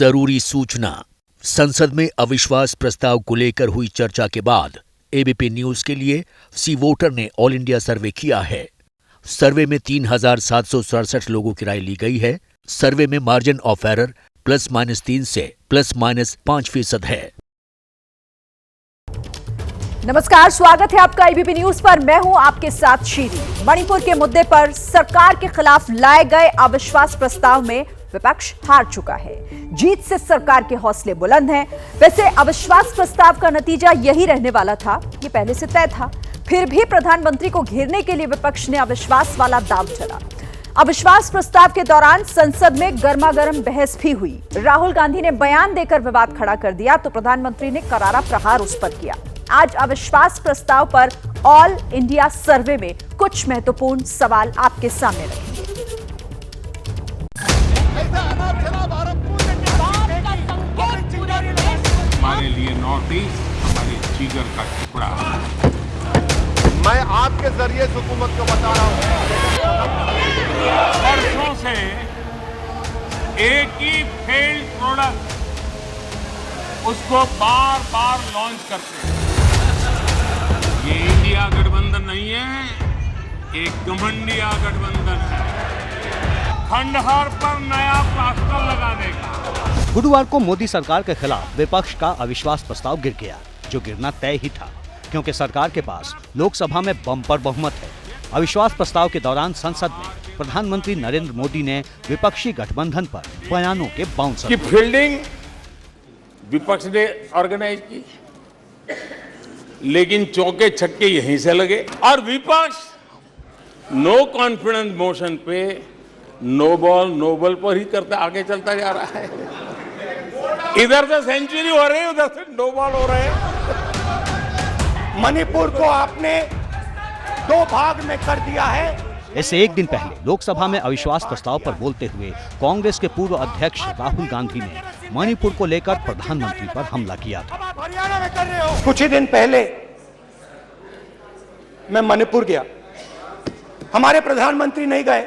जरूरी सूचना। संसद में अविश्वास प्रस्ताव को लेकर हुई चर्चा के बाद एबीपी न्यूज के लिए सी वोटर ने ऑल इंडिया सर्वे किया है। सर्वे में 3,767 लोगों की राय ली गई है। सर्वे में मार्जिन ऑफ एरर +-3 से +-5% है। नमस्कार, स्वागत है आपका एबीपी न्यूज पर। मैं हूं आपके साथ शीरी। मणिपुर के मुद्दे पर सरकार के खिलाफ लाए गए अविश्वास प्रस्ताव में विपक्ष हार चुका है। जीत से सरकार के हौसले बुलंद हैं। वैसे अविश्वास प्रस्ताव का नतीजा यही रहने वाला था, ये पहले से तय था। फिर भी प्रधानमंत्री को घेरने के लिए विपक्ष ने अविश्वास वाला दांव चला। अविश्वास प्रस्ताव के दौरान संसद में गर्मागर्म बहस भी हुई। राहुल गांधी ने बयान देकर विवाद खड़ा कर दिया तो प्रधानमंत्री ने करारा प्रहार उस पर किया। आज अविश्वास प्रस्ताव पर ऑल इंडिया सर्वे में कुछ महत्वपूर्ण सवाल आपके सामने रखेंगे। हमारे लिए नॉर्थ ईस्ट हमारे जिगर का टुकड़ा। मैं आपके जरिए हुकूमत को बता रहा हूं, वर्षों से एक ही फेल्ड प्रोडक्ट उसको बार बार लॉन्च करते हैं। ये इंडिया गठबंधन नहीं है, एक घमंडिया गठबंधन है। खंडहर पर नया प्लास्टर लगा देगा। गुरुवार को मोदी सरकार के खिलाफ विपक्ष का अविश्वास प्रस्ताव गिर गया, जो गिरना तय ही था क्योंकि सरकार के पास लोकसभा में बम्पर बहुमत है। अविश्वास प्रस्ताव के दौरान संसद में प्रधानमंत्री नरेंद्र मोदी ने विपक्षी गठबंधन पर बयानों के बाउंसर की फील्डिंग विपक्ष ने ऑर्गेनाइज की, लेकिन चौके छक्के यहीं से लगे और विपक्ष नो कॉन्फिडेंस मोशन पे नो बॉल नो बॉल पर ही करता आगे चलता जा रहा है। इधर से सेंचुरी हो रही है, उधर से नो बॉल हो रहे हैं। मणिपुर को आपने 2 भाग में कर दिया है। इससे एक दिन पहले लोकसभा में अविश्वास प्रस्ताव पर बोलते हुए कांग्रेस के पूर्व अध्यक्ष राहुल गांधी ने मणिपुर को लेकर प्रधानमंत्री पर हमला किया था। हरियाणा में कर रहे हो। कुछ ही दिन पहले मैं मणिपुर गया, हमारे प्रधानमंत्री नहीं गए।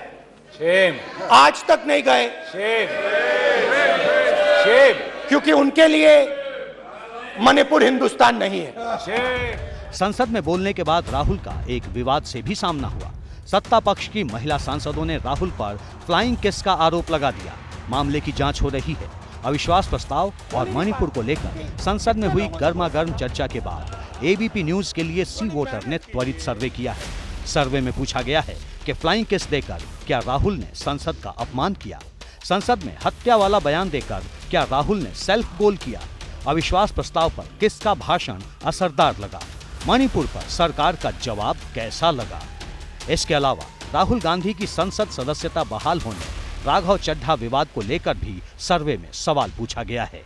शेम। आज तक नहीं गए। शेम। शेम। क्योंकि उनके लिए मणिपुर हिंदुस्तान नहीं है। शेम। संसद में बोलने के बाद राहुल का एक विवाद से भी सामना हुआ। सत्ता पक्ष की महिला सांसदों ने राहुल पर फ्लाइंग किस का आरोप लगा दिया। मामले की जांच हो रही है। अविश्वास प्रस्ताव और मणिपुर को लेकर संसद में हुई गर्मागर्म चर्चा के बाद एबीपी न्यूज के लिए सी वोटर ने त्वरित सर्वे किया है। सर्वे में पूछा गया है कि फ्लाइंग किस देकर क्या राहुल ने संसद का अपमान किया। संसद में हत्या वाला बयान देकर क्या राहुल ने सेल्फ गोल किया। अविश्वास प्रस्ताव पर किसका भाषण असरदार लगा। मणिपुर पर सरकार का जवाब कैसा लगा। इसके अलावा राहुल गांधी की संसद सदस्यता बहाल होने, राघव चड्ढा विवाद को लेकर भी सर्वे में सवाल पूछा गया है।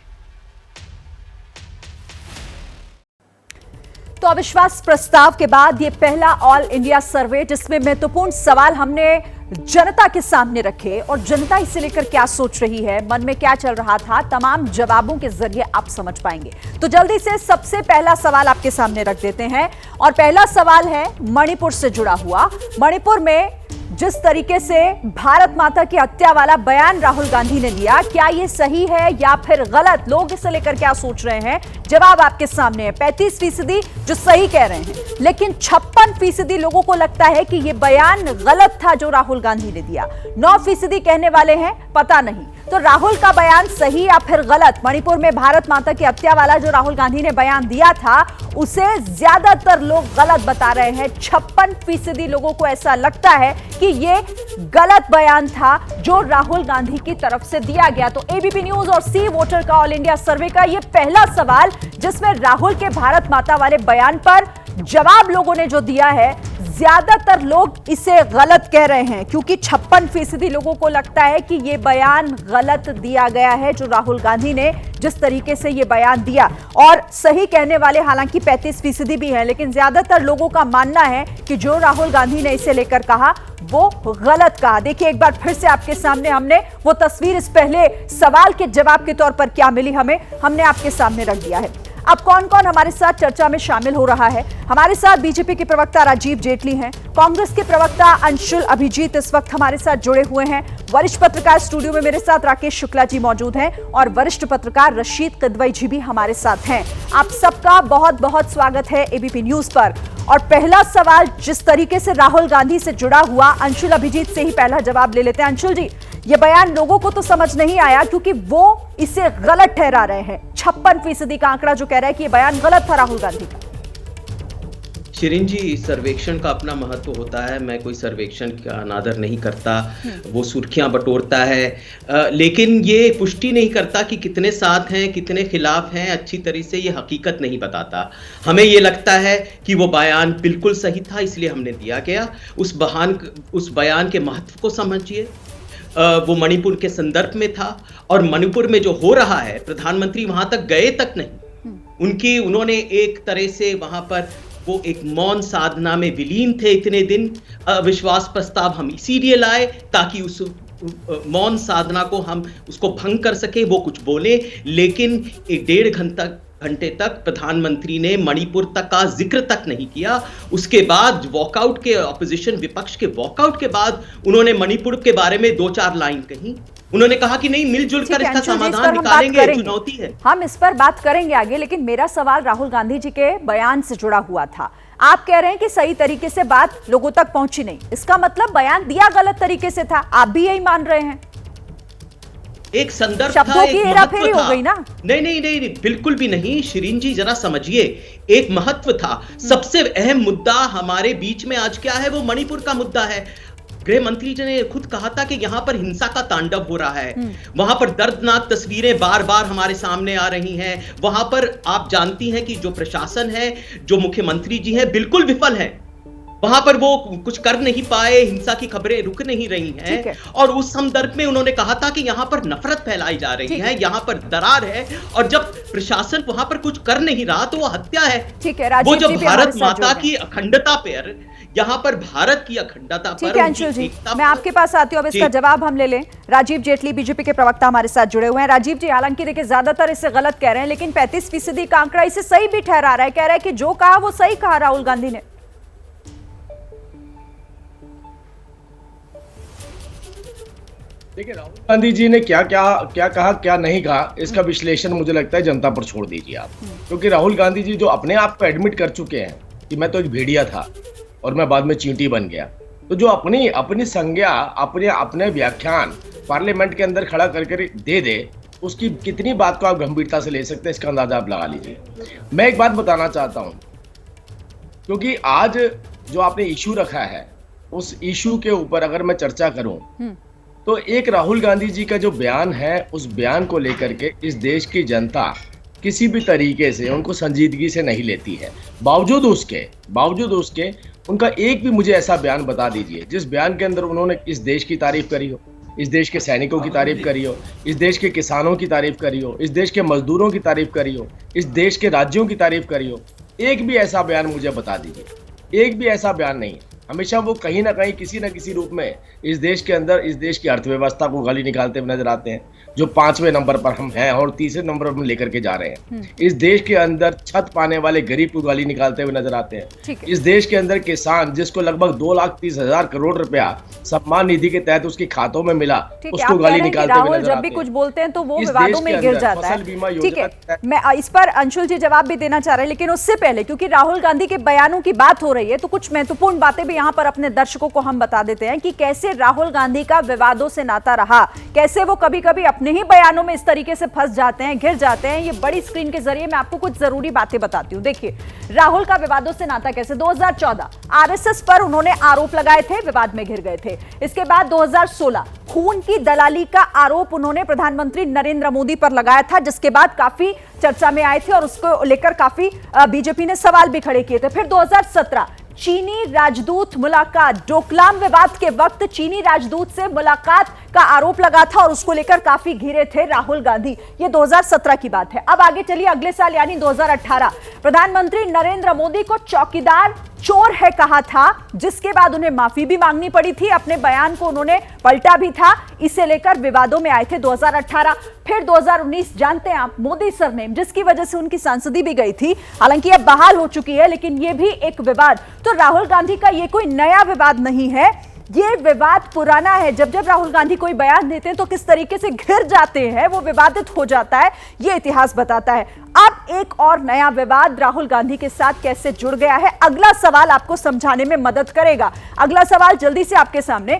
तो अविश्वास प्रस्ताव के बाद ये पहला ऑल इंडिया सर्वे, जिसमें महत्वपूर्ण सवाल हमने जनता के सामने रखे और जनता इसे लेकर क्या सोच रही है, मन में क्या चल रहा था, तमाम जवाबों के जरिए आप समझ पाएंगे। तो जल्दी से सबसे पहला सवाल आपके सामने रख देते हैं और पहला सवाल है मणिपुर से जुड़ा हुआ। मणिपुर में जिस तरीके से भारत माता की हत्या वाला बयान राहुल गांधी ने दिया, क्या ये सही है या फिर गलत? लोग इसे लेकर क्या सोच रहे हैं, जवाब आपके सामने है। 35% जो सही कह रहे हैं, लेकिन 56% लोगों को लगता है कि ये बयान गलत था जो राहुल गांधी ने दिया। 9% कहने वाले हैं पता नहीं। तो राहुल का बयान सही या फिर गलत? मणिपुर में भारत माता की हत्या वाला जो राहुल गांधी ने बयान दिया था, उसे ज्यादातर लोग गलत बता रहे हैं। 56% लोगों को ऐसा लगता है कि ये गलत बयान था जो राहुल गांधी की तरफ से दिया गया। तो एबीपी न्यूज और सी वोटर का ऑल इंडिया सर्वे का ये पहला सवाल, जिसमें राहुल के भारत माता वाले बयान पर जवाब लोगों ने जो दिया है, ज्यादातर लोग इसे गलत कह रहे हैं क्योंकि 56% लोगों को लगता है कि यह बयान गलत दिया गया है जो राहुल गांधी ने जिस तरीके से यह बयान दिया। और सही कहने वाले हालांकि 35% भी हैं, लेकिन ज्यादातर लोगों का मानना है कि जो राहुल गांधी ने इसे लेकर कहा वो गलत कहा। देखिए एक बार फिर से आपके सामने हमने वो तस्वीर इस पहले सवाल के जवाब के तौर पर क्या मिली हमने आपके सामने रख दिया है। अब कौन कौन हमारे साथ चर्चा में शामिल हो रहा है? हमारे साथ बीजेपी के प्रवक्ता राजीव जेटली हैं, कांग्रेस के प्रवक्ता अंशुल अभिजीत इस वक्त हमारे साथ जुड़े हुए हैं, वरिष्ठ पत्रकार स्टूडियो में मेरे साथ राकेश शुक्ला जी मौजूद हैं और वरिष्ठ पत्रकार रशीद किदवई जी भी हमारे साथ हैं। आप सबका बहुत बहुत स्वागत है एबीपी न्यूज पर। और पहला सवाल जिस तरीके से राहुल गांधी से जुड़ा हुआ, अंशुल अभिजीत से ही पहला जवाब ले लेते हैं। अंशुल जी, ये बयान लोगों को तो समझ नहीं आया क्योंकि वो इसे गलत ठहरा रहे हैं। 56% का आंकड़ा जो कह रहा है कि ये बयान गलत था राहुल गांधी का। शिरीन जी, सर्वेक्षण का अपना महत्व होता है। मैं कोई सर्वेक्षण का अनादर नहीं करता, वो सुर्खियां बटोरता है, लेकिन ये पुष्टि नहीं करता कि कितने साथ हैं कितने खिलाफ हैं। अच्छी तरह से ये हकीकत नहीं बताता। हमें ये लगता है कि वो बयान बिल्कुल सही था, इसलिए हमने दिया गया। उस बयान के महत्व को समझिए। वो मणिपुर के संदर्भ में था और मणिपुर में जो हो रहा है, प्रधानमंत्री वहां तक गए तक नहीं। उन्होंने एक तरह से वहां पर वो एक मौन साधना में विलीन थे इतने दिन। अविश्वास प्रस्ताव हम इसीलिए लाए ताकि उस मौन साधना को हम उसको भंग कर सके। वो कुछ बोले, लेकिन 1.5 घंटे तक प्रधानमंत्री ने मणिपुर तक का जिक्र तक नहीं किया। उसके बाद वॉकआउट के ऑपोजिशन विपक्ष के वॉकआउट के बाद उन्होंने मणिपुर के बारे में 2-4 लाइन कही। उन्होंने कहा कि नहीं, मिलजुल कर इसका समाधान निकालेंगे, चुनौती है। हम इस पर बात करेंगे आगे, लेकिन मेरा सवाल राहुल गांधी जी के बयान से जुड़ा हुआ था। आप कह रहे हैं कि सही तरीके से बात लोगों तक पहुंची नहीं, इसका मतलब बयान दिया गलत तरीके से था। आप भी यही मान रहे हैं? एक संदर्भ था, एक हेराफेरी हो गई ना? नहीं, बिल्कुल भी नहीं। शिरीन जी, जरा समझिए, एक महत्व था। सबसे अहम मुद्दा हमारे बीच में आज क्या है? वो मणिपुर का मुद्दा है। गृह मंत्री जी ने खुद कहा था कि यहां पर हिंसा का तांडव हो रहा है। वहां पर दर्दनाक तस्वीरें बार बार हमारे सामने आ रही हैं। वहां पर आप जानती हैं कि जो प्रशासन है, जो मुख्यमंत्री जी हैं, बिल्कुल विफल है। वहां पर वो कुछ कर नहीं पाए, हिंसा की खबरें रुक नहीं रही हैं। और उस संदर्भ में उन्होंने कहा था कि यहां पर नफरत फैलाई जा रही है, यहां पर दरार है, और जब प्रशासन वहां पर कुछ कर नहीं रहा तो वो हत्या है। वो जो भारत माता की अखंडता पर, यहाँ पर भारत की अखंडता पर, अंशुल जी, मैं आपके पास आती हूँ। अब इसका जवाब हम ले लें। राजीव जेटली बीजेपी के प्रवक्ता हमारे साथ जुड़े हुए हैं। राजीव जी, हालांकि देखिए ज्यादातर इसे गलत कह रहे हैं, लेकिन 35% का आंकड़ा इसे सही भी ठहरा रहा है। कह रहा है कि जो कहा वो सही कहा राहुल गांधी ने। देखिए, राहुल गांधी जी ने क्या कहा, क्या नहीं कहा, इसका विश्लेषण मुझे लगता है जनता पर छोड़ दीजिए आप। क्योंकि राहुल गांधी जी जो अपने आप को एडमिट कर चुके हैं कि मैं तो एक भेड़िया था और मैं बाद में चींटी बन गया, तो जो अपनी संज्ञा, अपने व्याख्यान पार्लियामेंट के अंदर खड़ा करके दे, उसकी कितनी बात को आप गंभीरता से ले सकते हैं, इसका अंदाजा आप लगा लीजिए। मैं एक बात बताना चाहता हूं, क्योंकि आज जो आपने इशू रखा है, उस इशू के ऊपर अगर मैं चर्चा करूं तो एक राहुल गांधी जी का जो बयान है, उस बयान को लेकर के इस देश की जनता किसी भी तरीके से उनको संजीदगी से नहीं लेती है। बावजूद उसके उनका एक भी मुझे ऐसा बयान बता दीजिए जिस बयान के अंदर उन्होंने इस देश की तारीफ करी हो, इस देश के सैनिकों की तारीफ करी हो, इस देश के किसानों की तारीफ करी हो, इस देश के मजदूरों की तारीफ करी हो, इस देश के राज्यों की तारीफ करी हो। एक भी ऐसा बयान मुझे बता दीजिए। एक भी ऐसा बयान नहीं है। हमेशा वो कहीं ना कहीं किसी न किसी रूप में इस देश के अंदर, इस देश की अर्थव्यवस्था को गाली निकालते हुए नजर आते हैं, जो 5वें नंबर पर हम हैं और 3रे नंबर पर हम लेकर के जा रहे हैं। इस देश के अंदर छत पाने वाले गरीब को गाली निकालते हुए नजर आते हैं। इस देश के अंदर किसान, जिसको लगभग 2,30,000 करोड़ रुपया सम्मान निधि के तहत उसके खातों में मिला, उसको गाली निकालते हुए नजर आते हैं। जब भी कुछ बोलते हैं तो वो विवादों में गिर जाता है। ठीक है, मैं इस पर अंशुल जी जवाब भी देना चाह रहे हैं, लेकिन उससे पहले क्योंकि राहुल गांधी के बयानों की बात हो रही है, तो कुछ महत्वपूर्ण बातें भी यहाँ पर अपने दर्शकों को हम बता देते हैं कि कैसे राहुल गांधी का विवादों से नाता रहा, कैसे वो कभी कभी अपने ही बयानों में इस तरीके से फंस जाते हैं, घिर जाते हैं। ये बड़ी स्क्रीन के जरिए मैं आपको कुछ जरूरी बातें बताती हूं। देखिए, राहुल का विवादों से नाता कैसे। 2014 आरएसएस पर उन्होंने आरोप लगाए थे, विवाद में घिर गए थे। इसके बाद 2016 खून की दलाली का आरोप उन्होंने प्रधानमंत्री नरेंद्र मोदी पर लगाया था, जिसके बाद काफी चर्चा में आए थे और उसको लेकर काफी बीजेपी ने सवाल भी खड़े किए थे। फिर 2017 चीनी राजदूत मुलाकात, डोकलाम विवाद के वक्त चीनी राजदूत से मुलाकात का आरोप लगा था और उसको लेकर काफी घिरे थे राहुल गांधी। ये 2017 की बात है। अब आगे चलिए, अगले साल यानी 2018 प्रधानमंत्री नरेंद्र मोदी को चौकीदार चोर है कहा था, जिसके बाद उन्हें माफी भी मांगनी पड़ी थी, अपने बयान को उन्होंने पलटा भी था। इसे लेकर विवादों में आए थे 2018, फिर 2019 जानते हैं आप, मोदी सरनेम, जिसकी वजह से उनकी सांसदी भी गई थी, हालांकि अब बहाल हो चुकी है, लेकिन यह भी एक विवाद। तो राहुल गांधी का यह कोई नया विवाद नहीं है, ये विवाद पुराना है। जब जब राहुल गांधी कोई बयान देते हैं तो किस तरीके से घिर जाते हैं, वो विवादित हो जाता है, ये इतिहास बताता है। अब एक और नया विवाद राहुल गांधी के साथ कैसे जुड़ गया है, अगला सवाल आपको समझाने में मदद करेगा। अगला सवाल जल्दी से आपके सामने,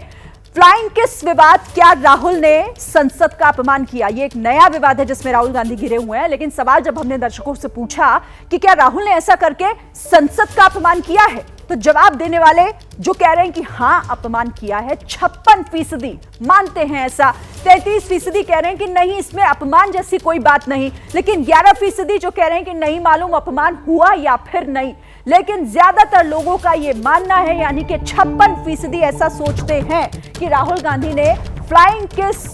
फ्लाइंग किस विवाद, क्या राहुल ने संसद का अपमान किया? ये एक नया विवाद है जिसमें राहुल गांधी घिरे हुए हैं, लेकिन सवाल जब हमने दर्शकों से पूछा कि क्या राहुल ने ऐसा करके संसद का अपमान किया है, तो जवाब देने वाले जो कह रहे हैं कि हां अपमान किया है 56% मानते हैं ऐसा, 33% कह रहे हैं कि नहीं इसमें अपमान जैसी कोई बात नहीं, लेकिन 11% जो कह रहे हैं कि नहीं मालूम अपमान हुआ या फिर नहीं। लेकिन ज्यादातर लोगों का यह मानना है, यानी कि 56% ऐसा सोचते हैं कि राहुल गांधी ने फ्लाइंग किस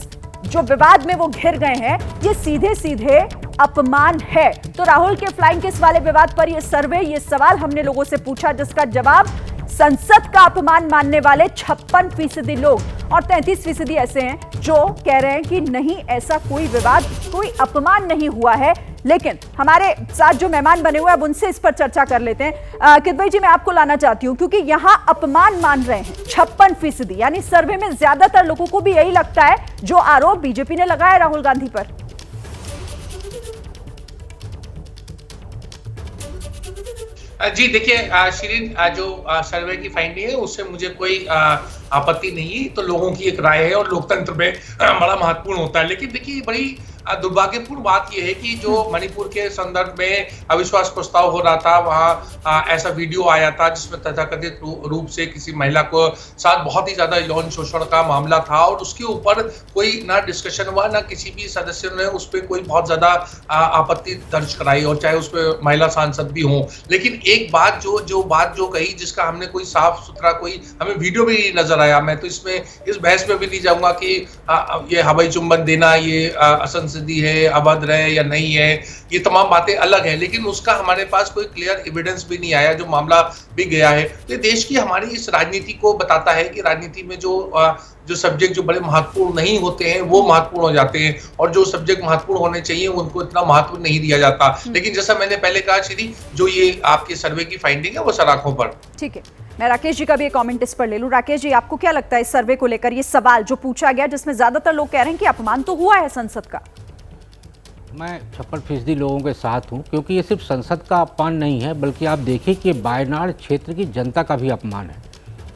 जो विवाद में वो घिर गए हैं, ये सीधे सीधे अपमान है। तो राहुल के फ्लाइंग किस वाले विवाद पर ये सर्वे, ये सवाल हमने लोगों से पूछा, जिसका जवाब संसद का अपमान मानने वाले 56% लोग, और 33% ऐसे हैं जो कह रहे हैं कि नहीं ऐसा कोई विवाद, कोई अपमान नहीं हुआ है। लेकिन हमारे साथ जो मेहमान बने हुए हैं अब उनसे इस पर चर्चा कर लेते हैं। किदवई जी, मैं आपको लाना चाहती हूं क्योंकि यहां अपमान मान रहे हैं 56%, यानी सर्वे में ज्यादातर लोगों को भी यही लगता है जो आरोप बीजेपी ने लगाया राहुल गांधी पर। जी देखिए शिरीन, जो सर्वे की फाइंडिंग है उससे मुझे कोई आपत्ति नहीं है, तो लोगों की एक राय है और लोकतंत्र में बड़ा महत्वपूर्ण होता है। लेकिन देखिए बड़ी दुर्भाग्यपूर्ण बात यह है कि जो मणिपुर के संदर्भ में अविश्वास प्रस्ताव हो रहा था, वहां ऐसा वीडियो आया था जिसमें तथाकथित रूप से किसी महिला को साथ बहुत ही ज्यादा यौन शोषण का मामला था, और उसके ऊपर कोई ना डिस्कशन हुआ, ना किसी भी सदस्य ने उस पर कोई बहुत ज्यादा आपत्ति दर्ज कराई, और चाहे उस पर महिला सांसद भी हों। लेकिन एक बात जो कही, जिसका हमने कोई साफ सुथरा कोई हमें वीडियो भी नजर आया, मैं तो इसमें इस बहस में भी नहीं जाऊंगा कि ये हवाई चुंबन देना ये असंसदीय है, अभद्र है या नहीं है, ये तमाम बातें अलग है, लेकिन उसका हमारे पास कोई क्लियर एविडेंस भी नहीं आया, जो मामला भी गया है। तो देश की हमारी इस राजनीति को बताता है कि राजनीति में जो सब्जेक्ट जो बड़े महत्वपूर्ण नहीं होते हैं वो महत्वपूर्ण हो जाते हैं, और जो सब्जेक्ट महत्वपूर्ण होने चाहिए उनको इतना महत्व नहीं दिया जाता। लेकिन जैसा मैंने पहले कहा श्री, जो ये आपके सर्वे की फाइंडिंग है वो सराखों पर। ठीक है, मैं राकेश जी का भी एक कमेंट इस पर ले लूं। राकेश जी, आपको क्या लगता है इस सर्वे को लेकर, ये सवाल जो पूछा गया जिसमें ज्यादातर लोग कह रहे हैं कि अपमान तो हुआ है संसद का? मैं 56% लोगों के साथ हूं, क्योंकि ये सिर्फ संसद का अपमान नहीं है, बल्कि आप देखिए कि वायनाड क्षेत्र की जनता का भी अपमान है,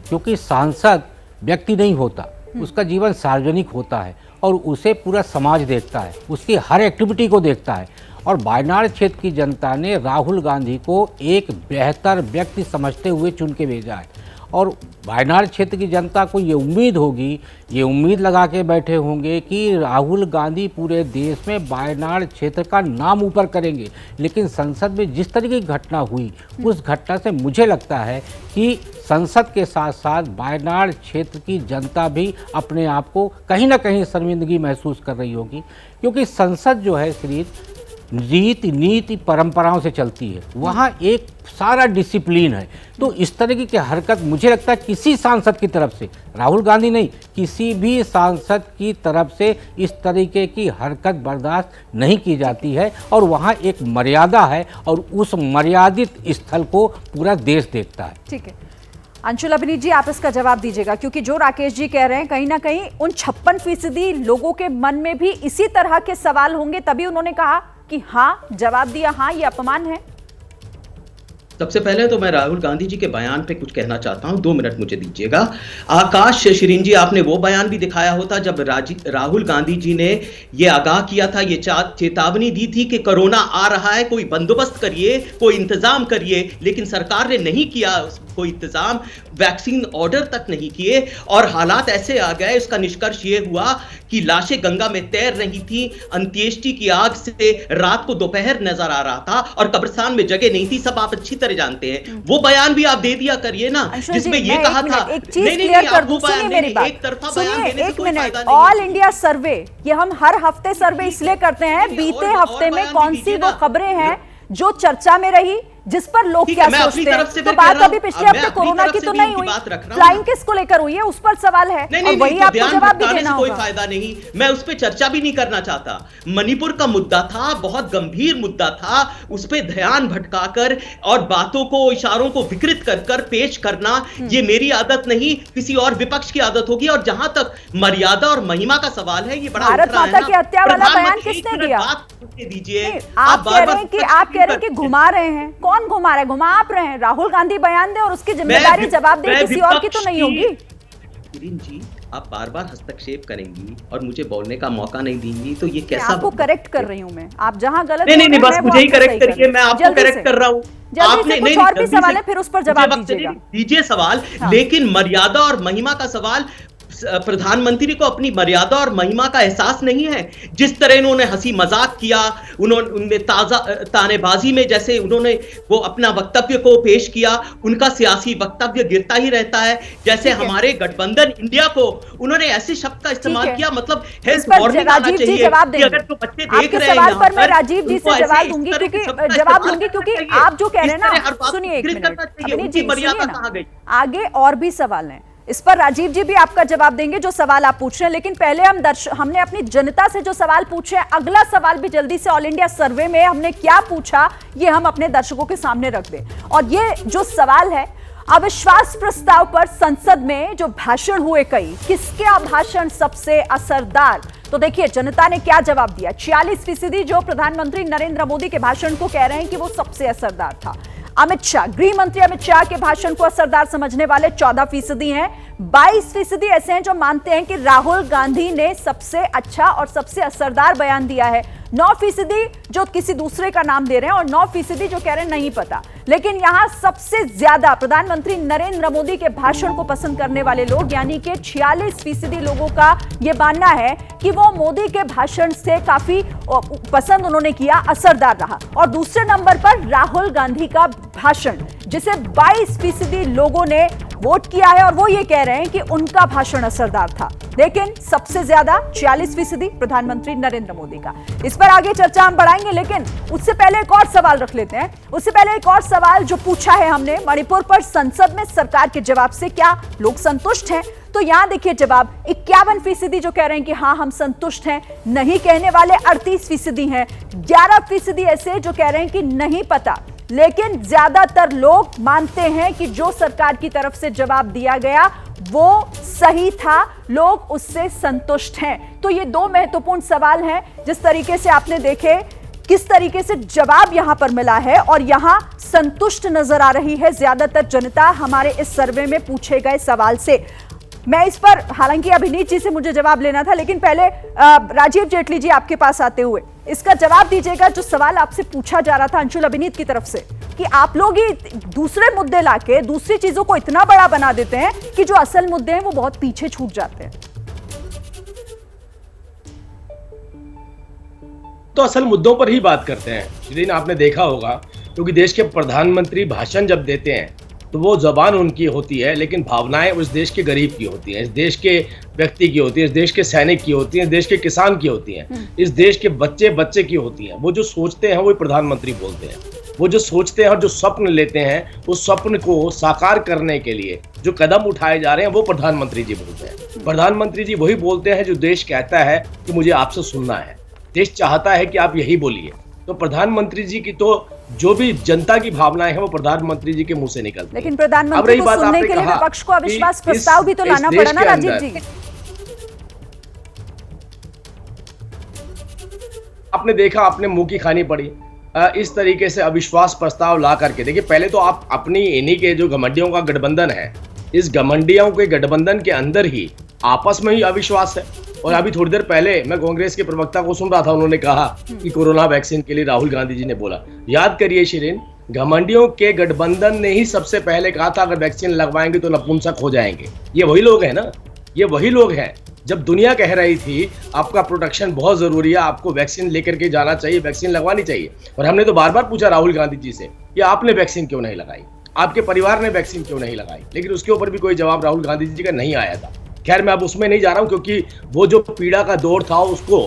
क्योंकि सांसद व्यक्ति नहीं होता, उसका जीवन सार्वजनिक होता है और उसे पूरा समाज देखता है, उसकी हर एक्टिविटी को देखता है। और वायनाड क्षेत्र की जनता ने राहुल गांधी को एक बेहतर व्यक्ति समझते हुए चुन के भेजा है, और वायनाड क्षेत्र की जनता को ये उम्मीद होगी, ये उम्मीद लगा के बैठे होंगे कि राहुल गांधी पूरे देश में वायनाड क्षेत्र का नाम ऊपर करेंगे। लेकिन संसद में जिस तरीके की घटना हुई, उस घटना से मुझे लगता है कि संसद के साथ साथ वायनाड क्षेत्र की जनता भी अपने आप को कहीं ना कहीं शर्मिंदगी महसूस कर रही होगी, क्योंकि संसद जो है सिर्फ रीति नीति परंपराओं से चलती है, वहाँ एक सारा डिसिप्लिन है। तो इस तरीके की हरकत मुझे लगता है किसी सांसद की तरफ से, राहुल गांधी नहीं, किसी भी सांसद की तरफ से इस तरीके की हरकत बर्दाश्त नहीं की जाती है, और वहाँ एक मर्यादा है और उस मर्यादित स्थल को पूरा देश देखता है। ठीक है, अंशुल अभिनीत जी, आप इसका जवाब दीजिएगा, क्योंकि जो राकेश जी कह रहे हैं कहीं ना कहीं उन 56% लोगों के मन में भी इसी तरह के सवाल होंगे, तभी उन्होंने कहा कि हाँ, जवाब दिया हाँ ये अपमान है। सबसे पहले तो मैं राहुल गांधी जी के बयान पे कुछ कहना चाहता हूं, 2 मिनट मुझे दीजिएगा। आकाश शिरीन जी, आपने वो बयान भी दिखाया होता जब राहुल गांधी जी ने ये आगाह किया था, ये चेतावनी दी थी कि कोरोना आ रहा है, कोई बंदोबस्त करिए, कोई इंतजाम करिए, लेकिन सरकार ने नहीं किया कोई इंतजाम, वैक्सीन ऑर्डर तक नहीं किए, और हालात ऐसे आ गए। उसका निष्कर्ष ये हुआ कि लाशें गंगा में तैर रही थी, अंत्येष्टि की आग से रात को दोपहर नजर आ रहा था, और कब्रिस्तान में जगह नहीं थी, सब आप अच्छी तरह जानते हैं। वो बयान भी आप दे दिया करिए ना, जिसमें ये कहा था। एक चीज क्लियर कर दूं, सुनिए मेरी बात, सुनिए एक मिनट। ऑल इंडिया सर्वे, ये हम हर हफ्ते सर्वे इसलिए करते हैं, बीते हफ्ते में कौन सी वो खबरें हैं जो चर्चा में रही, जिस पर लोग ठीक क्या है, मैं अपनी सोचते हैं। तरफ से तो फिर कह बात रहा अभी हूं, पिछले मैं हफ्ते अपनी कोरोना तरफ की से तो भी नहीं इनकी हुई, बात रख रहा हूं। फ्लाइंग किस को लेकर हुई है उस पर सवाल है, नहीं और नहीं वही नहीं, आपको ध्यान जवाब भी भटकाने देना से कोई होगा। फायदा नहीं, मैं उस पर चर्चा भी नहीं करना चाहता। मणिपुर का मुद्दा था, बहुत गंभीर मुद्दा था, उस पर ध्यान भटकाकर और बातों को, इशारों को विकृत कर कर पेश करना, ये मेरी आदत नहीं, किसी और विपक्ष की आदत होगी। और जहां तक मर्यादा और महिमा का सवाल है, ये बड़ा भारत उठ रहा है माता ना, की हत्या वाला बयान प्रधानमंत्री, किसने एक मिनट दिया? बात पूछने दीजिए। आप कह रहे हैं कि करते हैं। घुमा रहे हैं, कौन घुमा रहे हैं? घुमा आप रहे हैं। राहुल गांधी बयान दे और उसकी जिम्मेदारी जवाब दे, किसी और की तो नहीं होगी। किरण जी, आप बार बार हस्तक्षेप करेंगी और मुझे बोलने का मौका नहीं देंगी, तो ये कैसा? आपको करेक्ट कर रही हूं मैं, आप जहां गलत नहीं नहीं, बोल रहे बस हैं, मुझे ही वो आपको करेक्ट सही करिए, मैं आपको जल्दी करेक्ट से। कर रहा हूँ। जल्दी से कुछ और भी सवाल है, फिर उस पर जवाब दीजिएगा। दीजिए सवाल, हाँ। लेकिन मर्यादा और महिमा का सवाल, प्रधानमंत्री को अपनी मर्यादा और महिमा का एहसास नहीं है। जिस तरह इन्होंने हंसी मजाक किया, उन्होंने तानेबाजी में जैसे उन्होंने वो अपना वक्तव्य को पेश किया, उनका सियासी वक्तव्य गिरता ही रहता है। जैसे हमारे गठबंधन इंडिया को उन्होंने ऐसे शब्द का इस्तेमाल किया, मतलब हेल्थ वार्निंग आना चाहिए कि अगर जो बच्चे देख रहे हैं सवाल पर मैं यहाँ राजीव जी से जवाब दूंगी, क्योंकि आप जो कह रहे हैं ना, सुनिए एक मिनट, अभिनीत जी मर्यादा सुनिए कहाँ गई? ना, आगे और भी सवाल हैं, इस पर राजीव जी भी आपका जवाब देंगे जो सवाल आप पूछ रहे हैं। लेकिन पहले हमने अपनी जनता से जो सवाल पूछे, अगला सवाल भी जल्दी से ऑल इंडिया सर्वे में हमने क्या पूछा, ये हम अपने दर्शकों के सामने रख दें। और ये जो सवाल है, अविश्वास प्रस्ताव पर संसद में जो भाषण हुए कई, किसके भाषण सबसे असरदार? तो देखिए जनता ने क्या जवाब दिया। 46% जो प्रधानमंत्री नरेंद्र मोदी के भाषण को कह रहे हैं कि वो सबसे असरदार था। अमित शाह, गृह मंत्री अमित शाह के भाषण को असरदार समझने वाले 14% हैं। 22% ऐसे हैं जो मानते हैं कि राहुल गांधी ने सबसे अच्छा और सबसे असरदार बयान दिया है। 9% जो किसी दूसरे का नाम दे रहे हैं और 9% जो कह रहे हैं नहीं पता। लेकिन यहां सबसे ज्यादा प्रधानमंत्री नरेंद्र मोदी के भाषण को पसंद करने वाले लोग, यानी कि 46% लोगों का यह मानना है कि वो मोदी के भाषण से काफी पसंद उन्होंने किया, असरदार रहा। और दूसरे नंबर पर राहुल गांधी का भाषण, जिसे 22% लोगों ने वोट किया है और वो ये कह रहे हैं कि उनका भाषण असरदार था। लेकिन सबसे ज्यादा 46% प्रधानमंत्री नरेंद्र मोदी का। इस पर आगे चर्चा हम बढ़ाएंगे, लेकिन उससे पहले एक और सवाल रख लेते हैं। उससे पहले एक और सवाल जो पूछा है हमने, मणिपुर पर संसद में सरकार के जवाब से क्या लोग संतुष्ट हैं? तो यहां देखिए जवाब, 51% जो कह रहे हैं कि हाँ हम संतुष्ट हैं, नहीं कहने वाले 38% हैं, 11% ऐसे जो कह रहे हैं कि नहीं पता। लेकिन ज्यादातर लोग मानते हैं कि जो सरकार की तरफ से जवाब दिया गया वो सही था, लोग उससे संतुष्ट हैं। तो ये दो महत्वपूर्ण सवाल हैं, जिस तरीके से आपने देखे किस तरीके से जवाब यहां पर मिला है और यहां संतुष्ट नजर आ रही है ज्यादातर जनता हमारे इस सर्वे में पूछे गए सवाल से। मैं इस पर, हालांकि अभिनीत जी से मुझे जवाब लेना था, लेकिन पहले राजीव जेटली जी आपके पास आते हुए इसका जवाब दीजिएगा जो सवाल आपसे पूछा जा रहा था अंशुल अभिनीत की तरफ से, कि आप लोग ही दूसरे मुद्दे लाके दूसरी चीजों को इतना बड़ा बना देते हैं कि जो असल मुद्दे हैं वो बहुत पीछे छूट जाते हैं। तो असल मुद्दों पर ही बात करते हैं। शिरीन, आपने देखा होगा, क्योंकि देश के प्रधानमंत्री भाषण जब देते हैं तो वो जबान उनकी होती है, लेकिन भावनाएं उस देश के गरीब की होती हैं, इस देश के व्यक्ति की होती है, इस देश के सैनिक की होती हैं, इस देश के किसान की होती हैं, इस देश के बच्चे की होती हैं। वो जो सोचते हैं वो प्रधानमंत्री बोलते हैं। वो जो सोचते हैं और जो स्वप्न लेते हैं, उस स्वप्न को साकार करने के लिए जो कदम उठाए जा रहे हैं वो प्रधानमंत्री जी बोलते हैं। प्रधानमंत्री जी वही बोलते हैं जो देश कहता है कि मुझे आपसे सुनना है, देश चाहता है कि आप यही बोलिए। तो प्रधानमंत्री जी की तो जो भी जनता की भावनाएं हैं वो प्रधानमंत्री जी के मुंह से निकलती हैं। लेकिन प्रधानमंत्री को सुनने के लिए विपक्ष को अविश्वास प्रस्ताव भी तो लाना पड़ा ना राजीव जी। आपने देखा, आपने मुंह की खानी पड़ी इस तरीके से अविश्वास प्रस्ताव ला करके। देखिए, पहले तो आप अपनी इन्हीं के जो घमंडियों का गठबंधन है, इस घमंडियों के गठबंधन के अंदर ही आपस में ही अविश्वास है। और अभी थोड़ी देर पहले मैं कांग्रेस के प्रवक्ता को सुन रहा था, उन्होंने कहा कि कोरोना वैक्सीन के लिए राहुल गांधी जी ने बोला। याद करिए शिरीन, घमंडियों के गठबंधन ने ही सबसे पहले कहा था अगर वैक्सीन लगवाएंगे तो नपुंसक हो जाएंगे। ये वही लोग हैं ना, ये वही लोग हैं। जब दुनिया कह रही थी आपका प्रोटेक्शन बहुत जरूरी है, आपको वैक्सीन लेकर के जाना चाहिए, वैक्सीन लगवानी चाहिए, और हमने तो बार बार पूछा राहुल गांधी जी से कि आपने वैक्सीन क्यों नहीं लगाई, आपके परिवार ने वैक्सीन क्यों नहीं लगाई, लेकिन उसके ऊपर भी कोई जवाब राहुल गांधी जी का नहीं आया था। खैर, मैं अब उसमें नहीं जा रहा हूं, क्योंकि वो जो पीड़ा का दौर था उसको,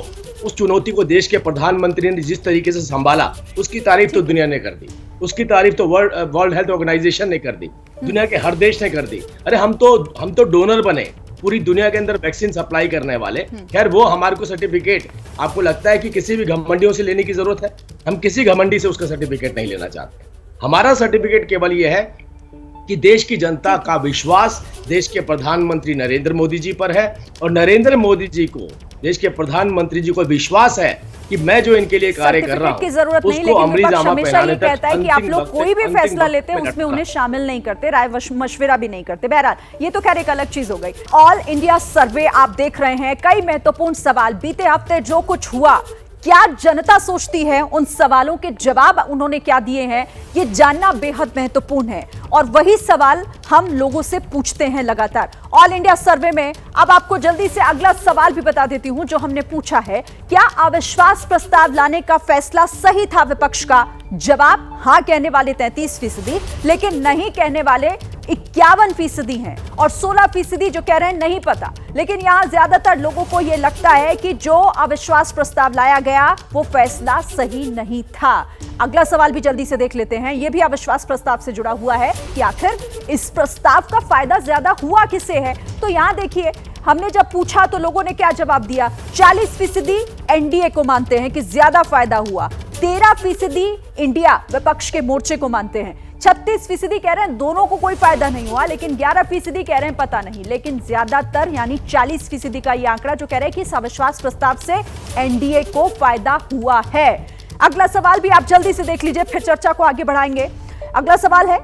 उस चुनौती को देश के प्रधानमंत्री ने जिस तरीके से संभाला उसकी तारीफ तो दुनिया ने कर दी। उसकी तारीफ तो वर्ल्ड हेल्थ ऑर्गेनाइजेशन ने कर दी, दुनिया के हर देश ने कर दी। अरे हम तो डोनर बने पूरी दुनिया के अंदर वैक्सीन सप्लाई करने वाले। खैर वो हमारे को सर्टिफिकेट आपको लगता है कि किसी भी घमंडियों से लेने की जरूरत है? हम किसी घमंडी से उसका सर्टिफिकेट नहीं लेना चाहते। हमारा सर्टिफिकेट केवल ये है कि देश की जनता का विश्वास देश के प्रधानमंत्री नरेंद्र मोदी जी पर है, और नरेंद्र मोदी जी को, देश के प्रधानमंत्री जी को विश्वास है कि मैं जो इनके लिए कार्य कर रहा हूं की जरूरत नहीं, उसको लेकिन अमली विपक्ष जामा हमेशा पहनाने ये तक कहता है कि आप लोग कोई भी फैसला लेते हैं उसमें उन्हें शामिल शामिल नहीं करते, राय मशविरा भी नहीं करते। बहरहाल ये तो खैर एक अलग चीज हो गई। ऑल इंडिया सर्वे आप देख रहे हैं, कई महत्वपूर्ण सवाल बीते हफ्ते जो कुछ हुआ, क्या जनता सोचती है, उन सवालों के जवाब उन्होंने क्या दिए हैं, ये जानना बेहद महत्वपूर्ण है। और वही सवाल हम लोगों से पूछते हैं लगातार ऑल इंडिया सर्वे में। अब आपको जल्दी से अगला सवाल भी बता देती हूं जो हमने पूछा है, क्या अविश्वास प्रस्ताव लाने का फैसला सही था विपक्ष का? जवाब हां कहने वाले 33%, लेकिन नहीं कहने वाले 51% हैं, और 16% जो कह रहे हैं नहीं पता। लेकिन यहां ज्यादातर लोगों को यह लगता है कि जो अविश्वास प्रस्ताव लाया गया वो फैसला सही नहीं था। अगला सवाल भी जल्दी से देख लेते हैं, यह भी अविश्वास प्रस्ताव से जुड़ा हुआ है कि आखिर इस प्रस्ताव का फायदा ज्यादा हुआ किसे है। तो यहां देखिए, हमने जब पूछा तो लोगों ने क्या जवाब दिया। 40% एनडीए को मानते हैं कि ज्यादा फायदा हुआ, 13% इंडिया विपक्ष के मोर्चे को मानते हैं, 36% कह रहे हैं दोनों को कोई फायदा नहीं हुआ, लेकिन 11% कह रहे हैं पता नहीं। लेकिन ज्यादातर यानी 40% का ये आंकड़ा जो कह रहे हैं कि इस अविश्वास प्रस्ताव से एनडीए को फायदा हुआ है। अगला सवाल भी आप जल्दी से देख लीजिए, फिर चर्चा को आगे बढ़ाएंगे। अगला सवाल है,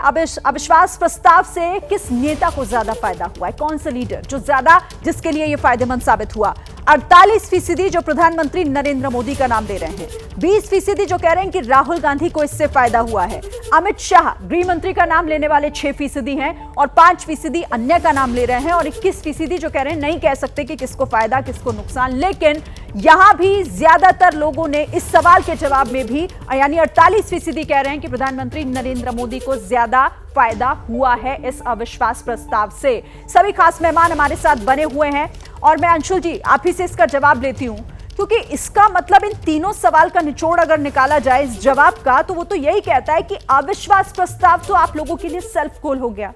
अविश्वास प्रस्ताव से किस नेता को ज्यादा फायदा हुआ है? कौन सा लीडर जो ज्यादा, जिसके लिए यह फायदेमंद साबित हुआ? 48% जो प्रधानमंत्री नरेंद्र मोदी का नाम ले रहे हैं, 20% जो कह रहे हैं कि राहुल गांधी को इससे फायदा हुआ है, अमित शाह गृह मंत्री का नाम लेने वाले 6% हैं, और 5% अन्य का नाम ले रहे हैं, और 21% जो कह रहे हैं नहीं कह सकते कि किसको फायदा किसको नुकसान। लेकिन यहां भी ज्यादातर लोगों ने इस सवाल के जवाब में भी यानी 48% कह रहे हैं कि प्रधानमंत्री नरेंद्र मोदी को ज्यादा फायदा हुआ है इस अविश्वास प्रस्ताव से। सभी खास मेहमान हमारे साथ बने हुए हैं, और मैं अंशुल जी आप ही से इसका जवाब लेती हूं, क्योंकि इसका मतलब इन तीनों सवाल का निचोड़ अगर निकाला जाए इस जवाब का, तो वो तो यही कहता है कि अविश्वास प्रस्ताव तो आप लोगों के लिए सेल्फ गोल हो गया,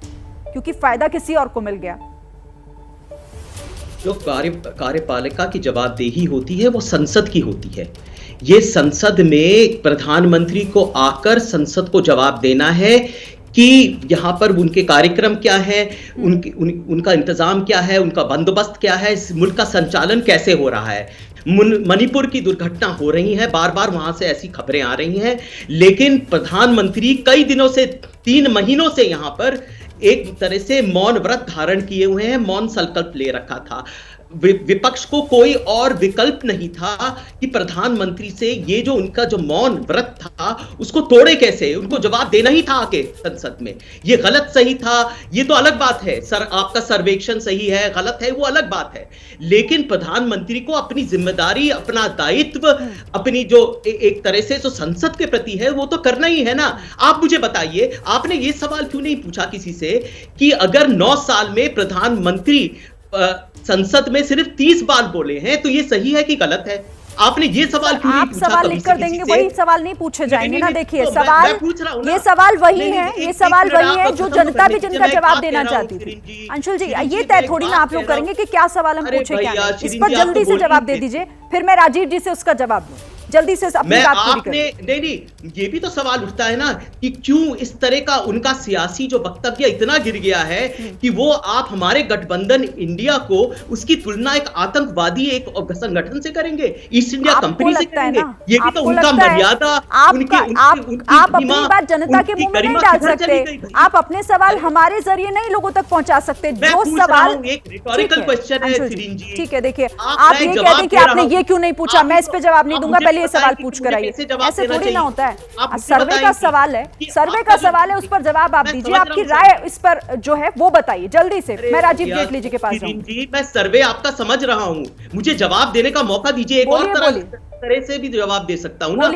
क्योंकि फायदा किसी और को मिल गया। जो कार्यपालिका की जवाबदेही होती है वो संसद की होती है। ये संसद में प्रधानमंत्री को आकर संसद को जवाब देना है कि यहाँ पर उनके कार्यक्रम क्या है, उनका इंतजाम क्या है, उनका बंदोबस्त क्या है, इस मुल्क का संचालन कैसे हो रहा है। मणिपुर की दुर्घटना हो रही है, बार बार वहां से ऐसी खबरें आ रही हैं, लेकिन प्रधानमंत्री कई दिनों से, 3 महीनों से यहां पर एक तरह से मौन व्रत धारण किए हुए हैं, मौन संकल्प ले रखा था। विपक्ष को कोई और विकल्प नहीं था कि प्रधानमंत्री से ये जो उनका जो मौन व्रत था उसको तोड़े कैसे, उनको जवाब देना ही था आके संसद में। ये गलत सही था, ये तो अलग बात है, सर आपका सर्वेक्षण सही है गलत है वो अलग बात है, लेकिन प्रधानमंत्री को अपनी जिम्मेदारी, अपना दायित्व, अपनी जो एक तरह से जो संसद के प्रति है वो तो करना ही है ना। आप मुझे बताइए, आपने ये सवाल क्यों नहीं पूछा किसी से कि अगर 9 साल में प्रधानमंत्री संसद में सिर्फ 30 बार बोले हैं तो ये सही है कि गलत है? आपने ये सवाल क्यों नहीं पूछा? सवाल लिख कर देंगे, वही सवाल नहीं पूछे जाएंगे ना। देखिए सवाल, ये सवाल वही है, ये सवाल वही है जो जनता भी जिनका जवाब देना चाहती थी। अंशुल जी ये तय थोड़ी ना आप लोग करेंगे कि क्या सवाल हम पूछे क्या नहीं। इस पर जल्दी से जवाब दे दीजिए, फिर मैं राजीव जी से उसका जवाब दूं। जल्दी से अपनी बात पूरी करें। नहीं, ये भी तो सवाल उठता है ना कि क्यों इस तरह का उनका सियासी जो वक्तव्य इतना गिर गया है कि वो आप हमारे गठबंधन इंडिया को उसकी तुलना एक आतंकवादी एक संगठन से करेंगे, ईस्ट इंडिया कंपनी से करेंगे। ये भी तो उनका मर्यादा, आप अपनी बात जनता के मुंह में नहीं डाल सकते, आप अपने सवाल हमारे जरिए नहीं लोगों तक पहुंचा सकते। जो सवाल एक रिटोरिकल क्वेश्चन है सिरीन जी, ठीक है, देखिए आप ये कहते हैं कि आपने ये क्यों नहीं पूछा, मैं इस पे जवाब नहीं दूंगा, पहले ये सवाल पूछ कर आइए। ऐसे थोड़ी ना होता है, सर्वे का सवाल है, सर्वे का सवाल है, उस पर जवाब आप दीजिए, आपकी राय इस पर जो है वो बताइए जल्दी से। मैं राजीव जेटली जी के पास जाऊंगी। मैं सर्वे आपका समझ रहा हूं, मुझे जवाब देने का मौका दीजिए, एक और तरह से भी जवाब दे सकता हूं ना।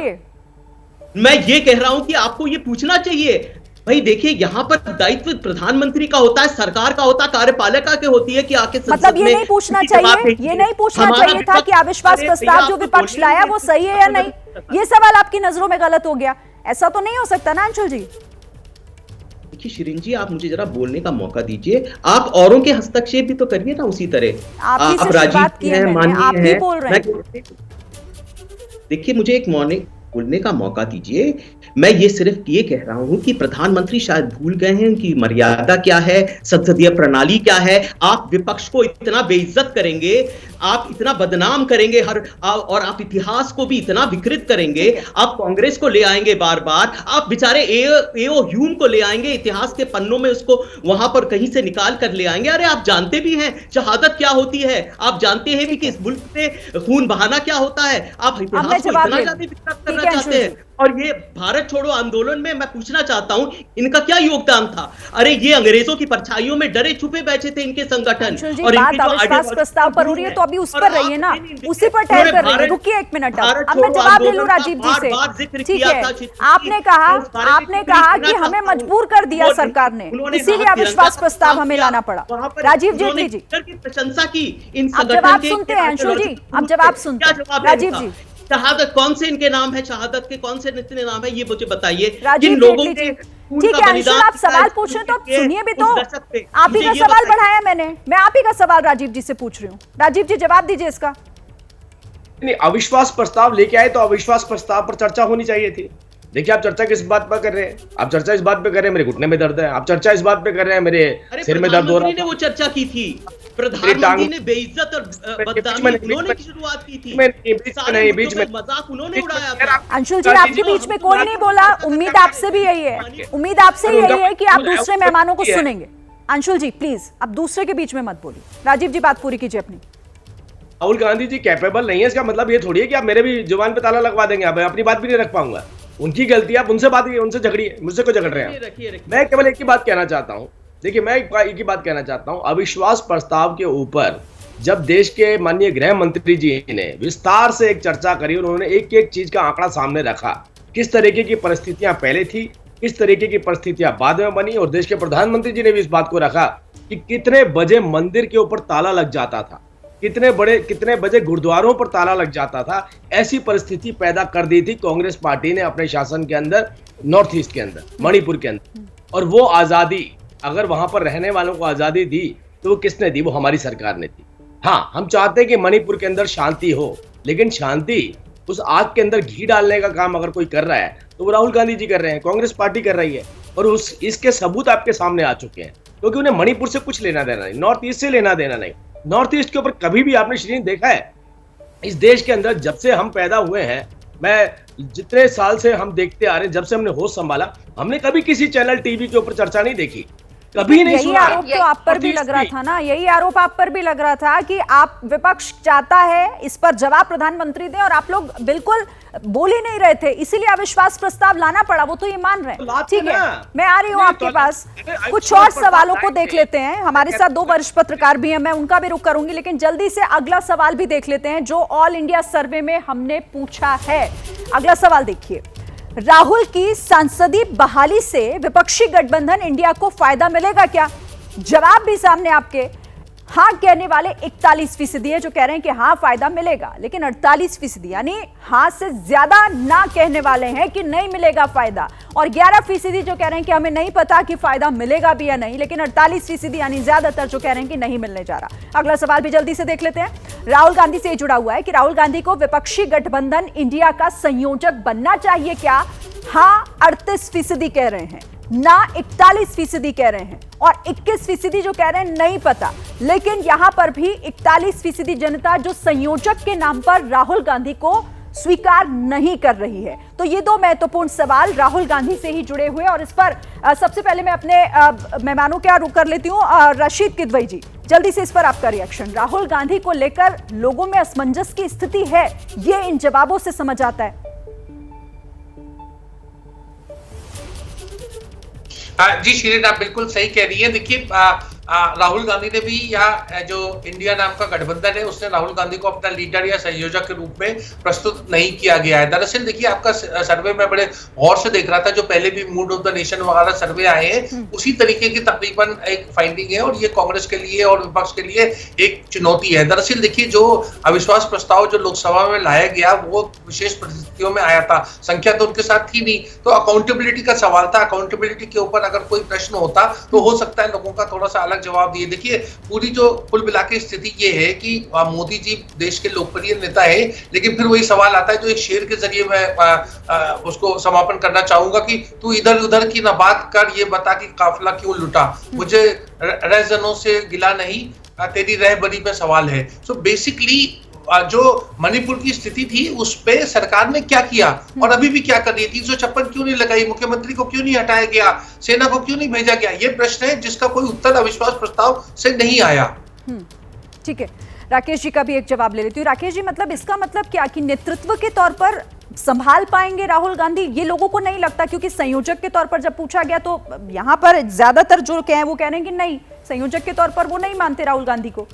मैं ये कह रहा हूं कि आपको ये पूछना चाहिए भाई। देखिए यहाँ पर दायित्व प्रधानमंत्री का होता है, सरकार का होता है, कार्यपालिका के होती है कि आके मतलब ये नहीं पूछना चाहिए, ये नहीं पूछना चाहिए था कि अविश्वास प्रस्ताव जो विपक्ष लाया वो सही है या नहीं। ये सवाल आपकी नजरों में गलत हो गया, ऐसा तो नहीं हो सकता ना अंशुल जी? देखिए शिरीन जी, आप मुझे जरा बोलने का मौका दीजिए। आप औरों के हस्तक्षेप भी तो करिए ना उसी तरह। आप ही से शुरुआत की है मैंने, आप ही बोल रहे हैं। देखिए मुझे एक मॉर्निंग बोलने का मौका दीजिए। मैं ये सिर्फ ये कह रहा हूं कि प्रधानमंत्री शायद भूल गए हैं कि मर्यादा क्या है, संसदीय प्रणाली क्या है। आप विपक्ष को इतना बेइज्जत करेंगे, आप इतना बदनाम करेंगे और आप इतिहास को भी इतना विकृत करेंगे। आप कांग्रेस को ले आएंगे बार बार, आप बेचारे एओ ह्यूम को ले आएंगे, इतिहास के पन्नों में उसको वहां पर कहीं से निकाल कर ले आएंगे। अरे आप जानते भी हैं शहादत क्या होती है, आप जानते हैं भी कि इस मुल्क में खून बहाना क्या होता है। आप इतिहास को इतना ज्यादा विकृत करना चाहते हैं। और ये भारत छोड़ो आंदोलन में मैं पूछना चाहता हूं, इनका क्या योगदान था? अरे ये अंग्रेजों की परछाइयों में डरे छुपे बैठे थे इनके संगठन। और बात अविश्वास प्रस्ताव पर हो रही है तो अभी उस पर रहिए ना, उसी पर ठहर कर रहिए। रुकिए एक मिनट, अब मैं जवाब ले लूं राजीव जी से। ठीक है, आपने कहा कि हमें मजबूर कर दिया सरकार ने, इसीलिए अविश्वास प्रस्ताव हमें लाना पड़ा। राजीव जेटली जी प्रशंसा की इन अब जवाब सुनते हैं अंशुल जी, अब जवाब सुनते हैं राजीव जी। शहादत कौन से इनके नाम है, शहादत के कौन से नित्य नाम है, ये मुझे बताइए। राजीव जेटली जी, ठीक है अंशुल, आप सवाल पूछ रहे हैं तो आप सुनिए भी तो। आप ही का सवाल बढ़ाया मैंने, मैं आप ही का सवाल राजीव जी से पूछ रही हूँ। राजीव जी जवाब दीजिए इसका। नहीं, अविश्वास प्रस्ताव लेके आए तो अविश्वास प्रस्ताव पर चर्चा होनी चाहिए थी। देखिए आप चर्चा किस बात पर कर रहे हैं? आप चर्चा इस बात पे कर रहे हैं मेरे घुटने में दर्द है, आप चर्चा इस बात पे कर रहे हैं मेरे सिर में दर्द हो रहा है। वो चर्चा की थी, प्रधानमंत्री ने बेइज्जत और बदनामी उन्होंने की शुरुआत की थी। बीच में मजाक उन्होंने उड़ाया। अंशुल जी आपके बीच में कोई नहीं बोला, उम्मीद आपसे भी यही है, उम्मीद आपसे यही है कि आप दूसरे मेहमानों को सुनेंगे। अंशुल जी प्लीज अब दूसरे के बीच में मत बोलिए। राजीव जी बात पूरी कीजिए अपनी। राहुल गांधी जी कैपेबल नहीं है, इसका मतलब ये थोड़ी है कि आप मेरे भी जुबान पे ताला लगवा देंगे, आप अपनी बात भी नहीं रख पाऊंगा। उनकी गलती, आप उनसे बात उनसे झगड़िए, मुझसे को झगड़ रहे हैं। मैं केवल एक ही बात कहना चाहता हूं, देखिए मैं एक ही बात कहना चाहता हूं, अविश्वास प्रस्ताव के ऊपर जब देश के माननीय गृह मंत्री जी ने विस्तार से एक चर्चा करी, उन्होंने एक एक चीज का आंकड़ा सामने रखा, किस तरीके की परिस्थितियां पहले थी, किस तरीके की परिस्थितियां बाद में बनी, और देश के प्रधानमंत्री जी ने भी इस बात को रखा कि कितने बजे मंदिर के ऊपर ताला लग जाता था, कितने बजे गुरुद्वारों पर ताला लग जाता था। ऐसी परिस्थिति पैदा कर दी थी कांग्रेस पार्टी ने अपने शासन के अंदर, नॉर्थ ईस्ट के अंदर, मणिपुर के अंदर। और वो आजादी, अगर वहां पर रहने वालों को आजादी दी तो वो किसने दी? वो हमारी सरकार ने दी। हाँ, हम चाहते हैं कि मणिपुर के अंदर शांति हो, लेकिन शांति, उस आग के अंदर घी डालने का काम अगर कोई कर रहा है तो वो राहुल गांधी जी कर रहे हैं, कांग्रेस पार्टी कर रही है। और इसके सबूत आपके सामने आ चुके हैं, क्योंकि उन्हें मणिपुर से कुछ लेना देना नहीं, नॉर्थ ईस्ट से लेना देना नहीं। नॉर्थ ईस्ट के ऊपर कभी भी आपने श्रीन देखा है? इस देश के अंदर जब से हम पैदा हुए हैं, मैं जितने साल से हम देखते आ रहे हैं, जब से हमने होश संभाला, हमने कभी किसी चैनल टीवी के ऊपर चर्चा नहीं देखी, कभी नहीं सुना। यही आरोप तो आप पर भी लग रहा था ना, यही आरोप आप पर भी लग रहा था कि आप, विपक्ष चाहता है इस पर जवाब प्रधानमंत्री दें और आप लोग बिल्कुल बोल ही नहीं रहे थे, इसीलिए अविश्वास प्रस्ताव लाना पड़ा। वो तो ये मान रहे हैं। ठीक है, मैं आ रही हूँ आपके पास, कुछ और सवालों को देख लेते हैं। हमारे साथ दो वरिष्ठ पत्रकार भी हैं, मैं उनका भी रुख करूंगी, लेकिन जल्दी से अगला सवाल भी देख लेते हैं जो ऑल इंडिया सर्वे में हमने पूछा है। अगला सवाल देखिए, राहुल की संसदीय बहाली से विपक्षी गठबंधन इंडिया को फायदा मिलेगा क्या? जवाब भी सामने आपके। हाँ कहने वाले 41% है जो कह रहे हैं कि हाँ फायदा मिलेगा, लेकिन 48% यानी हाँ से ज्यादा ना कहने वाले हैं कि नहीं मिलेगा फायदा, और 11% जो कह रहे हैं कि हमें नहीं पता कि फायदा मिलेगा भी या नहीं, लेकिन 48% यानी ज्यादातर जो कह रहे हैं कि नहीं मिलने जा रहा। अगला सवाल भी जल्दी से देख लेते हैं। राहुल गांधी से जुड़ा हुआ है कि राहुल गांधी को विपक्षी गठबंधन इंडिया का संयोजक बनना चाहिए क्या? हाँ 38% कह रहे हैं, ना 41% कह रहे हैं, और 21% जो कह रहे हैं नहीं पता। लेकिन यहां पर भी 41% जनता जो संयोजक के नाम पर राहुल गांधी को स्वीकार नहीं कर रही है। तो ये दो महत्वपूर्ण सवाल राहुल गांधी से ही जुड़े हुए, और इस पर सबसे पहले मैं अपने मेहमानों के रुख कर लेती हूँ। रशीद किदवई जी, जल्दी से इस पर आपका रिएक्शन। राहुल गांधी को लेकर लोगों में असमंजस की स्थिति है, ये इन जवाबों से समझ आता है। जी शिरीन, आप बिल्कुल सही कह रही है। देखिए राहुल गांधी ने भी या जो इंडिया नाम का गठबंधन है उसने राहुल गांधी को अपना लीडर या संयोजक के रूप में प्रस्तुत नहीं किया गया है। दरअसल देखिए, आपका सर्वे में बड़े गौर से देख रहा था, जो पहले भी मूड ऑफ द नेशन वगैरह सर्वे आए हैं उसी तरीके की तकरीबन एक फाइंडिंग है, और ये कांग्रेस के लिए और विपक्ष के लिए एक चुनौती है। दरअसल देखिए, जो अविश्वास प्रस्ताव जो लोकसभा में लाया गया वो विशेष परिस्थितियों में आया था, संख्या तो उनके साथ थी नहीं, तो अकाउंटेबिलिटी का सवाल था। अकाउंटेबिलिटी के ऊपर अगर कोई प्रश्न होता तो हो सकता है लोगों का थोड़ा सा अलग जवाब दिए। देखिए, पूरी जो कुल मिला के स्थिति ये है कि मोदी जी देश के लोकप्रिय नेता है, लेकिन फिर वही सवाल आता है जो एक शेर के जरिए मैं उसको समापन करना चाहूंगा कि तू इधर उधर की ना बात कर, ये बता कि काफिला क्यों लुटा, मुझे रहजनों से गिला नहीं, तेरी रहबरी पे सवाल है। सो बेसिकली जो मणिपुर की स्थिति थी उस पे सरकार ने क्या किया और अभी भी क्या कर रही है, 356 क्यों नहीं लगाई, मुख्यमंत्री को क्यों नहीं हटाया गया, सेना को क्यों नहीं भेजा गया, ये प्रश्न है जिसका कोई उत्तर अविश्वास प्रस्ताव से नहीं आया। ठीक है, राकेश जी का भी एक जवाब ले लेती हूँ। राकेश जी, मतलब इसका मतलब क्या कि नेतृत्व के तौर पर संभाल पाएंगे राहुल गांधी? ये लोगों को नहीं लगता, क्योंकि संयोजक के तौर पर जब पूछा गया तो यहाँ पर ज्यादातर जो कहें वो कह रहे हैं कि नहीं, संयोजक के तौर पर वो नहीं मानते राहुल गांधी को।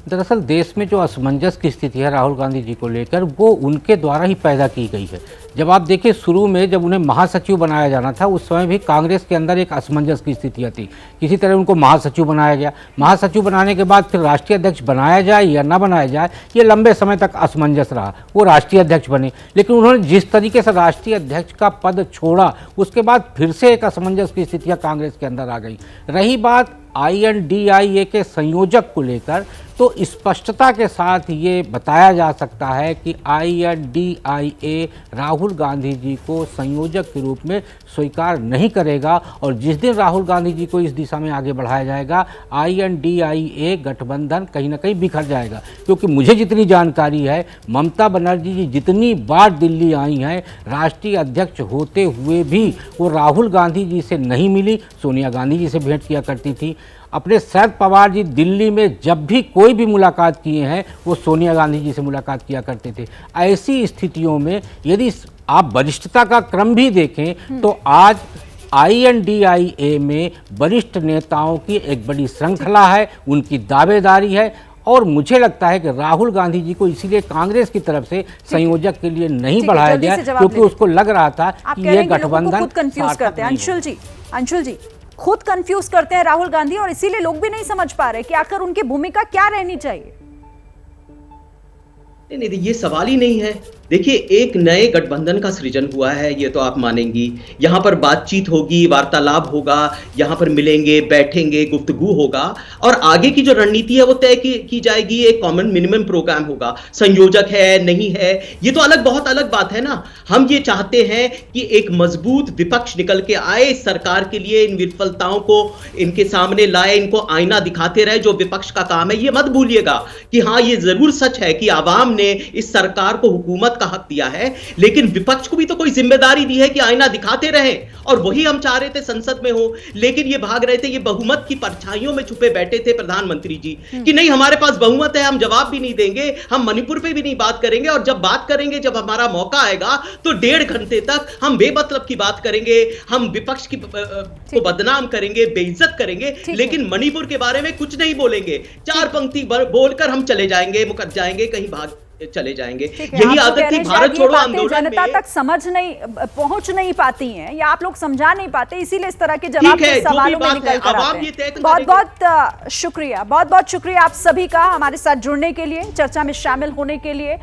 दरअसल देश में जो असमंजस की स्थिति है राहुल गांधी जी को लेकर, वो उनके द्वारा ही पैदा की गई है। जब आप देखिए, शुरू में जब उन्हें महासचिव बनाया जाना था उस समय भी कांग्रेस के अंदर एक असमंजस की स्थितियाँ थी, किसी तरह उनको महासचिव बनाया गया। महासचिव बनाने के बाद फिर राष्ट्रीय अध्यक्ष बनाया जाए या ना बनाया जाए, ये लंबे समय तक असमंजस रहा। वो राष्ट्रीय अध्यक्ष बने, लेकिन उन्होंने जिस तरीके से राष्ट्रीय अध्यक्ष का पद छोड़ा उसके बाद फिर से एक असमंजस की स्थितियाँ कांग्रेस के अंदर आ गई। रही बात INDIA के संयोजक को लेकर, तो स्पष्टता के साथ ये बताया जा सकता है कि INDIA राहुल गांधी जी को संयोजक के रूप में स्वीकार नहीं करेगा, और जिस दिन राहुल गांधी जी को इस दिशा में आगे बढ़ाया जाएगा INDIA गठबंधन कहीं ना कहीं बिखर जाएगा। क्योंकि मुझे जितनी जानकारी है, ममता बनर्जी जी जितनी बार दिल्ली आई हैं राष्ट्रीय अध्यक्ष होते हुए भी वो राहुल गांधी जी से नहीं मिली, सोनिया गांधी जी से भेंट किया करती थी। अपने शरद पवार जी दिल्ली में जब भी कोई भी मुलाकात किए हैं वो सोनिया गांधी जी से मुलाकात किया करते थे। ऐसी स्थितियों में यदि आप वरिष्ठता का क्रम भी देखें तो आज INDIA में वरिष्ठ नेताओं की एक बड़ी श्रृंखला है, उनकी दावेदारी है, और मुझे लगता है कि राहुल गांधी जी को इसीलिए कांग्रेस की तरफ से संयोजक के लिए नहीं बढ़ाया गया, क्योंकि उसको लग रहा था कि ये गठबंधन कंफ्यूज करते हैं। अंशुल जी खुद कंफ्यूज करते हैं राहुल गांधी, और इसीलिए लोग भी नहीं समझ पा रहे कि आखिर उनकी भूमिका क्या रहनी चाहिए। नहीं, ये सवाल ही नहीं है। देखिए, एक नए गठबंधन का सृजन हुआ है, ये तो आप मानेंगी। यहाँ पर बातचीत होगी, वार्तालाप होगा, यहाँ पर मिलेंगे, बैठेंगे, गुफ्तगू होगा, और आगे की जो रणनीति है वो तय की जाएगी। एक कॉमन मिनिमम प्रोग्राम होगा। संयोजक है नहीं है ये तो बहुत अलग बात है ना। हम ये चाहते हैं कि एक मजबूत विपक्ष निकल के आए सरकार के लिए, इन विफलताओं को इनके सामने लाए, इनको आईना दिखाते रहे, जो विपक्ष का काम है। ये मत भूलिएगा कि हाँ, ये जरूर सच है कि आवाम ने इस सरकार को हुकूमत का हक दिया है, लेकिन विपक्ष को भी तो कोई जिम्मेदारी दी है कि आईना दिखाते रहे, और वही हम चाह रहे थे संसद में हो। लेकिन ये भाग रहे थे, ये बहुमत की परछाइयों में छुपे बैठे थे प्रधानमंत्री जी कि नहीं, हमारे पास बहुमत है, हम जवाब भी नहीं देंगे, हम मणिपुर पे भी नहीं बात करेंगे, और जब बात करेंगे, जब हमारा मौका आएगा तो 1.5 घंटे तक हम बेमतलब की बात करेंगे, हम विपक्ष की को बदनाम करेंगे, बेइज्जत करेंगे, लेकिन मणिपुर के बारे में कुछ नहीं बोलेंगे। 4 पंक्ति बोलकर हम चले जाएंगे, मुकर जाएंगे, कहीं भाग चले जाएंगे। यही आदत थी भारत छोड़ो आंदोलन में। जनता तक पहुंच नहीं पाती हैं, या आप लोग समझा नहीं पाते, इसीलिए इस तरह के जवाब सवालों में निकल कर आते हैं। बहुत बहुत शुक्रिया आप सभी का हमारे साथ जुड़ने के लिए, चर्चा में शामिल होने के लिए।